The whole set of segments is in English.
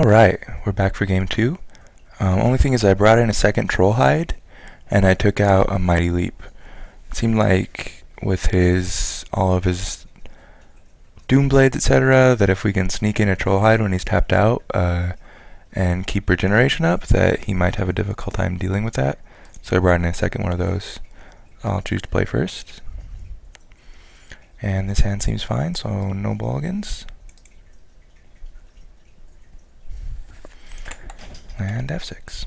Alright, we're back for game 2. Only thing is I brought in a second troll hide, and I took out a mighty leap. It seemed like with all of his doom blades, etc., that if we can sneak in a troll hide when he's tapped out, and keep regeneration up, that he might have a difficult time dealing with that. So I brought in a second one of those. I'll choose to play first. And this hand seems fine, so no mulligans. And f6.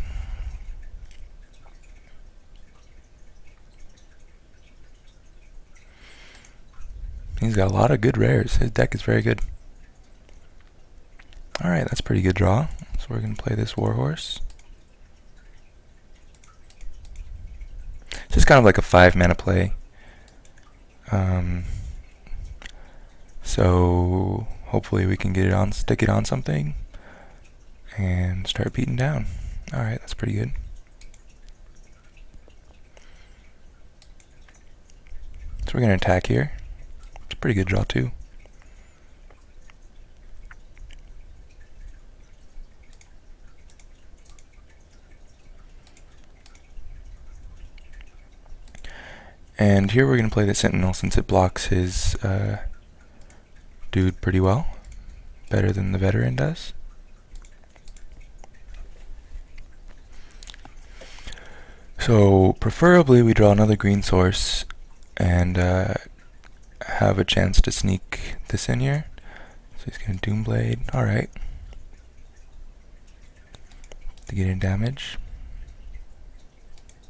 He's got a lot of good rares. His deck is very good. Alright, that's a pretty good draw. So we're going to play this Warhorse. It's just kind of like a 5 mana play. So hopefully we can get it on, stick it on something, and start beating down. Alright, that's pretty good. So we're going to attack here. It's a pretty good draw too. And here we're going to play the Sentinel since it blocks his dude pretty well. Better than the Veteran does. So preferably we draw another green source and have a chance to sneak this in here. So he's going to Doomblade. Alright. To get in damage.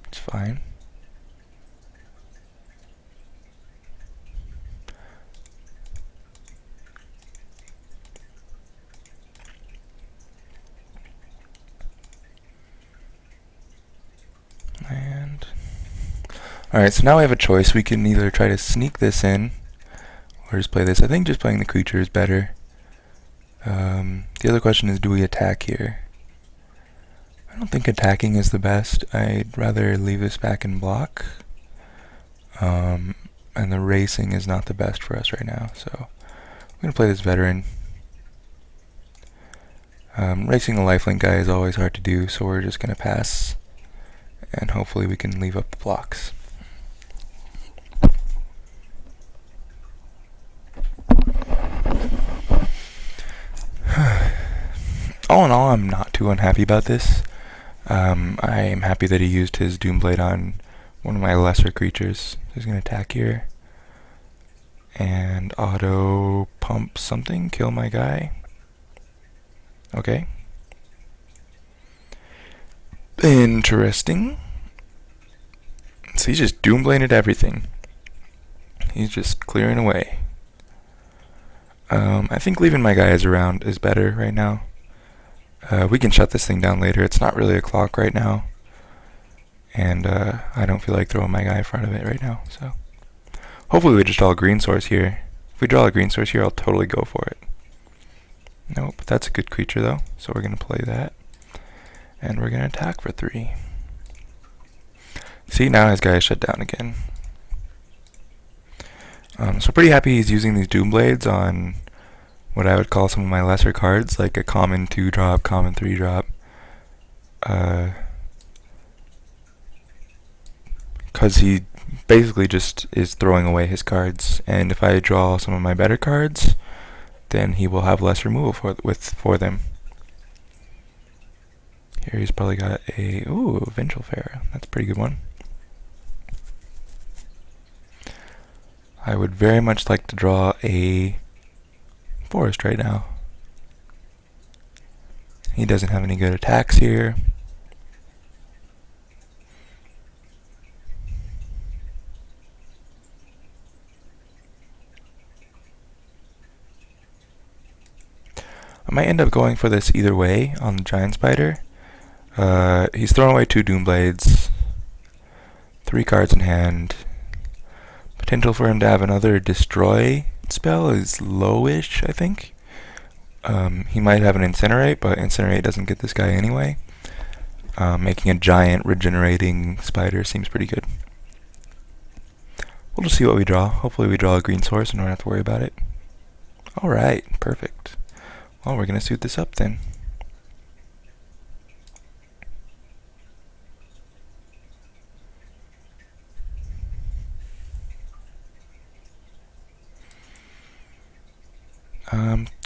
It's fine. And alright, so now we have a choice. We can either try to sneak this in or just play this. I think just playing the creature is better. The other question is, do we attack here? I don't think attacking is the best. I'd rather leave this back and block. And the racing is not the best for us right now, so I'm going to play this Veteran. Racing a lifelink guy is always hard to do, so we're just going to pass. And hopefully we can leave up the blocks. All in all, I'm not too unhappy about this. I am happy that he used his Doomblade on one of my lesser creatures. He's going to attack here. And auto pump something, kill my guy. Okay. Interesting. So he's just Doombladed everything. He's just clearing away. I think leaving my guys around is better right now. We can shut this thing down later. It's not really a clock right now. And I don't feel like throwing my guy in front of it right now. So hopefully we just draw a green source here. If we draw a green source here, I'll totally go for it. Nope, that's a good creature though. So we're going to play that. And we're going to attack for 3. See, now his guy is shut down again. So pretty happy he's using these Doomblades on what I would call some of my lesser cards, like a common 2-drop, common 3-drop. Because he basically just is throwing away his cards, and if I draw some of my better cards, then he will have less removal for them. Here he's probably got a Vengeful Pharaoh. That's a pretty good one. I would very much like to draw a forest right now. He doesn't have any good attacks here. I might end up going for this either way on the Giant Spider. He's throwing away 2 Doomblades, 3 cards in hand. Potential for him to have another destroy spell is lowish, I think. He might have an Incinerate, but Incinerate doesn't get this guy anyway. Making a giant regenerating spider seems pretty good. We'll just see what we draw. Hopefully we draw a green source and don't have to worry about it. Alright, perfect. Well, we're going to suit this up then.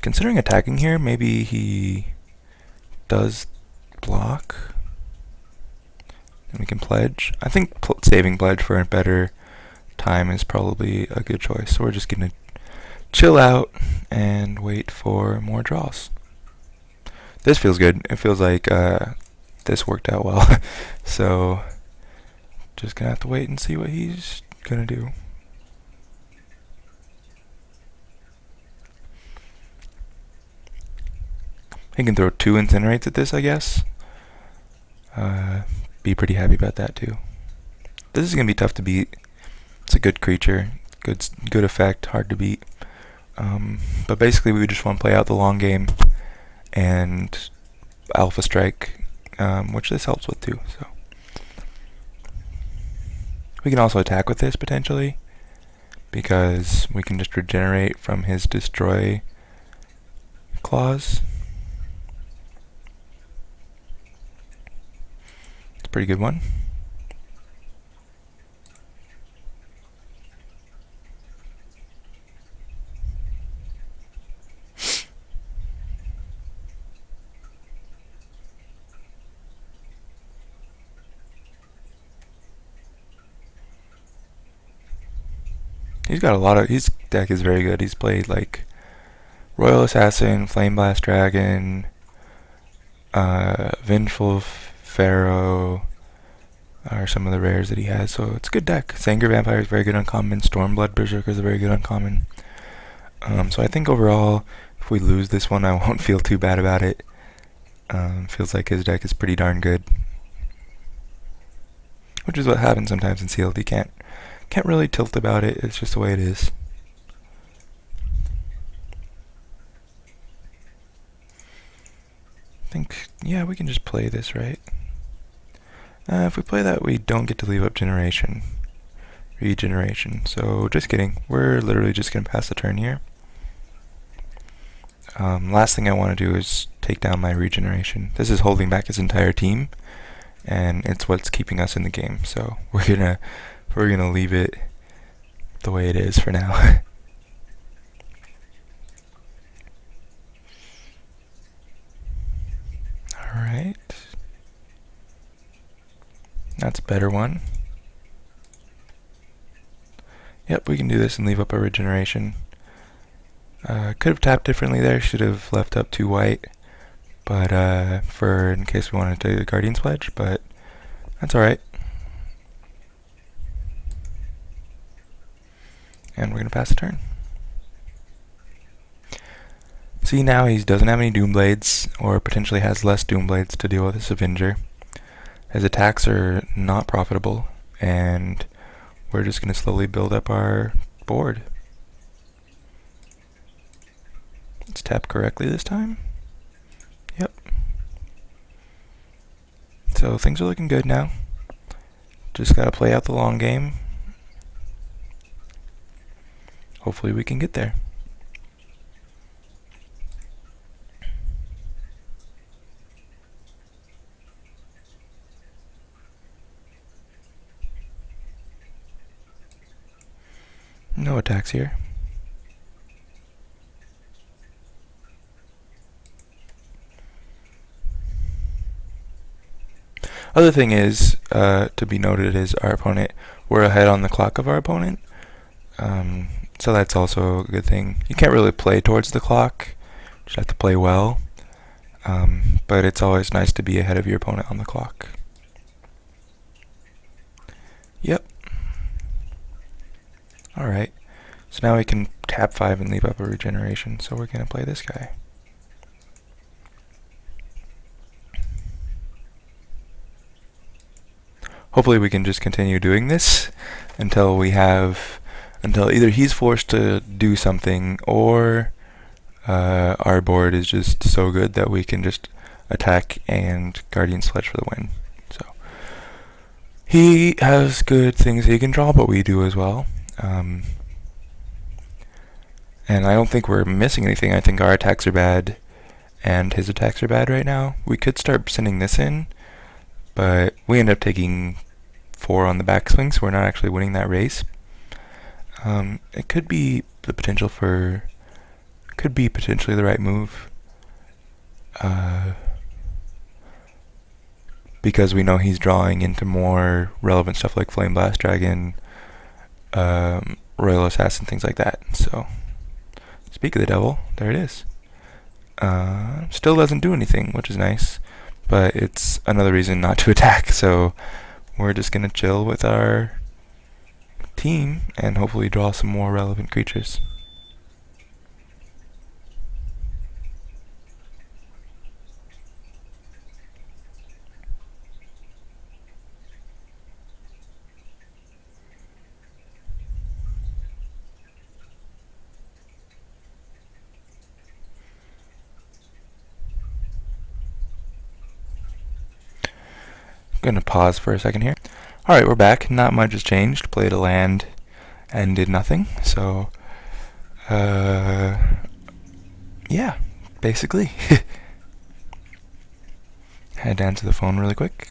Considering attacking here, maybe he does block. And we can pledge. I think saving pledge for a better time is probably a good choice. So we're just gonna chill out and wait for more draws. This feels good. It feels like this worked out well. So just gonna have to wait and see what he's gonna do. He can throw 2 incinerates at this, I guess. Be pretty happy about that too. This is gonna be tough to beat. It's a good creature, good effect, hard to beat. But basically, we just want to play out the long game and alpha strike, which this helps with too. So we can also attack with this potentially, because we can just regenerate from his destroy clause. It's a pretty good one. He's got a lot of. His deck is very good. He's played like Royal Assassin, Flame Blast Dragon, Vengeful Pharaoh are some of the rares that he has. So it's a good deck. Sanger Vampire is very good uncommon. Stormblood Berserker is a very good uncommon. So I think overall, if we lose this one, I won't feel too bad about it. Feels like his deck is pretty darn good, which is what happens sometimes in sealed. You can't really tilt about it. It's just the way it is. I think, yeah, we can just play this, right? If we play that, we don't get to leave up regeneration. So just kidding. We're literally just gonna pass the turn here. Last thing I want to do is take down my regeneration. This is holding back his entire team, and it's what's keeping us in the game. So we're gonna leave it the way it is for now. Alright. That's a better one. Yep, we can do this and leave up a regeneration. Could have tapped differently there, should have left up 2 white, but for in case we wanted to Guardian's Pledge, but that's alright. And we're going to pass the turn. See, now he doesn't have any Doomblades, or potentially has less Doomblades to deal with this Avenger. His attacks are not profitable, and we're just going to slowly build up our board. Let's tap correctly this time. Yep. So things are looking good now. Just got to play out the long game. Hopefully we can get there. No attacks here. Other thing is, to be noted is our opponent, we're ahead on the clock of our opponent. So that's also a good thing. You can't really play towards the clock, you just have to play well. But it's always nice to be ahead of your opponent on the clock. Yep. Alright. So now we can tap 5 and leave up a regeneration, so we're going to play this guy. Hopefully we can just continue doing this until either he's forced to do something, or our board is just so good that we can just attack and Guardian's Pledge for the win. So he has good things he can draw, but we do as well. And I don't think we're missing anything. I think our attacks are bad and his attacks are bad right now. We could start sending this in, but we end up taking 4 on the backswing, so we're not actually winning that race. It could be the potential for could be potentially the right move. Because we know he's drawing into more relevant stuff like Flame Blast Dragon, Royal Assassin, things like that. So, speak of the devil, there it is. Still doesn't do anything, which is nice, but it's another reason not to attack, so we're just gonna chill with our team and hopefully draw some more relevant creatures. Gonna pause for a second here. Alright, we're back. Not much has changed. Played a land and did nothing. So, yeah, basically. Head down to the phone really quick.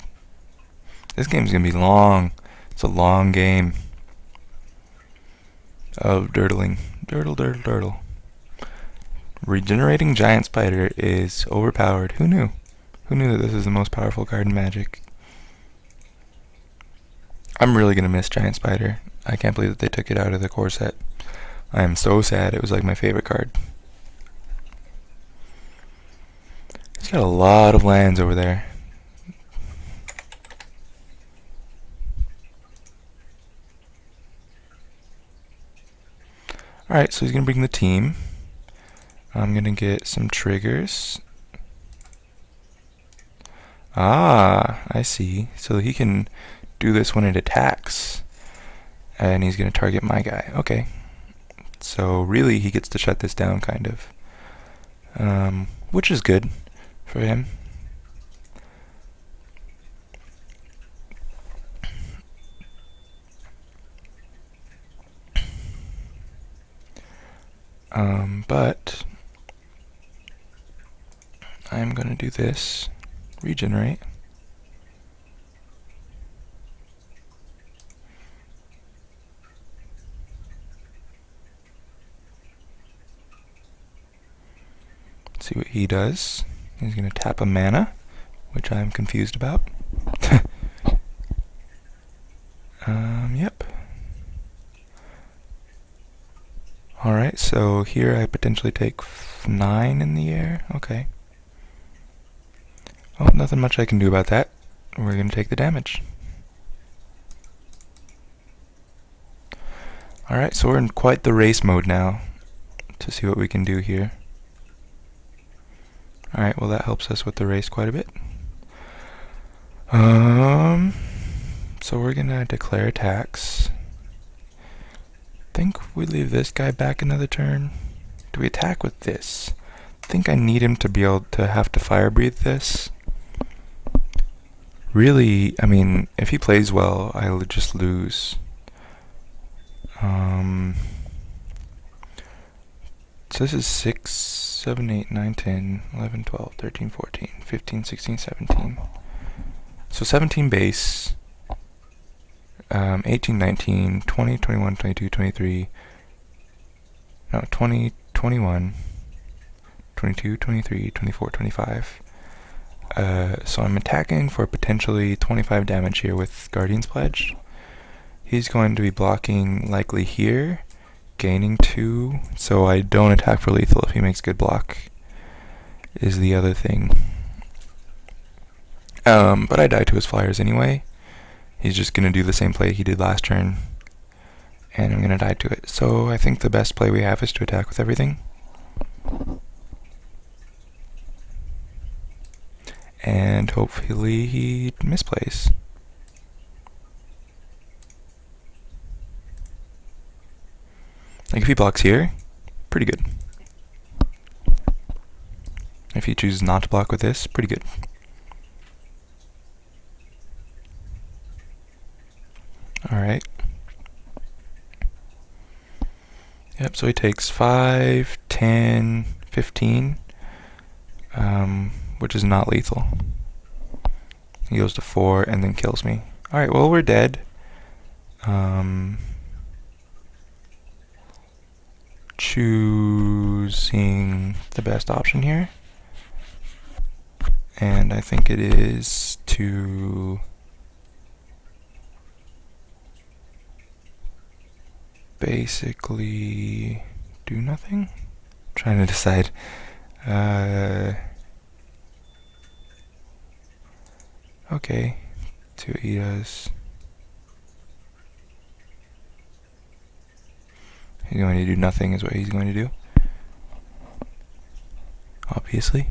This game's gonna be long. It's a long game of dirtling. Dirtle. Regenerating Giant Spider is overpowered. Who knew? Who knew that this is the most powerful card in Magic? I'm really gonna miss Giant Spider. I can't believe that they took it out of the core set. I am so sad. It was like my favorite card. He's got a lot of lands over there. Alright, so he's gonna bring the team. I'm gonna get some triggers. Ah, I see. So he can do this when it attacks. And he's gonna target my guy. Okay. So really he gets to shut this down, kind of. Which is good for him. But I'm gonna do this. Regenerate. See what he does. He's gonna tap a mana, which I'm confused about. Yep. Alright, so here I potentially take 9 in the air. Okay. Oh, nothing much I can do about that. We're gonna take the damage. Alright, so we're in quite the race mode now to see what we can do here. Alright, well that helps us with the race quite a bit. So we're gonna declare attacks. Think we leave this guy back another turn. Do we attack with this? I think I need him to be able to have to fire breathe this. Really, I mean, if he plays well, I'll just lose. So this is 6, 7, 8, 9, 10, 11, 12, 13, 14, 15, 16, 17. So 17 base, 18, 19, 20, 21, 22, 23, no, 20, 21, 22, 23, 24, 25. So I'm attacking for potentially 25 damage here with Guardian's Pledge. He's going to be blocking likely here, gaining 2, so I don't attack for lethal if he makes good block, is the other thing. But I die to his flyers anyway. He's just going to do the same play he did last turn, and I'm going to die to it. So I think the best play we have is to attack with everything. And hopefully he misplays. Like if he blocks here, pretty good. If he chooses not to block with this, pretty good. Alright. Yep, so he takes 5, 10, 15, which is not lethal. He goes to 4 and then kills me. Alright, well we're dead. choosing the best option here. And I think it is to basically do nothing. I'm trying to decide. Okay, see what he does. He's going to do nothing is what he's going to do. Obviously.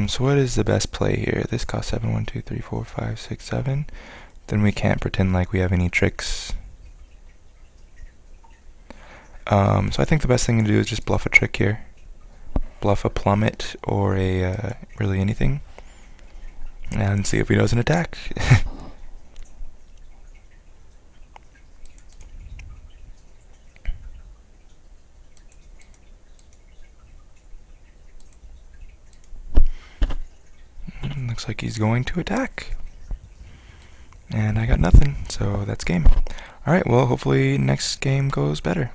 So what is the best play here? This costs 7, 1, 2, 3, 4, 5, 6, 7. Then we can't pretend like we have any tricks. So I think the best thing to do is just bluff a trick here. Bluff a plummet or a really anything. And see if he knows an attack. Looks like he's going to attack. And I got nothing, so that's game. Alright, well, hopefully next game goes better.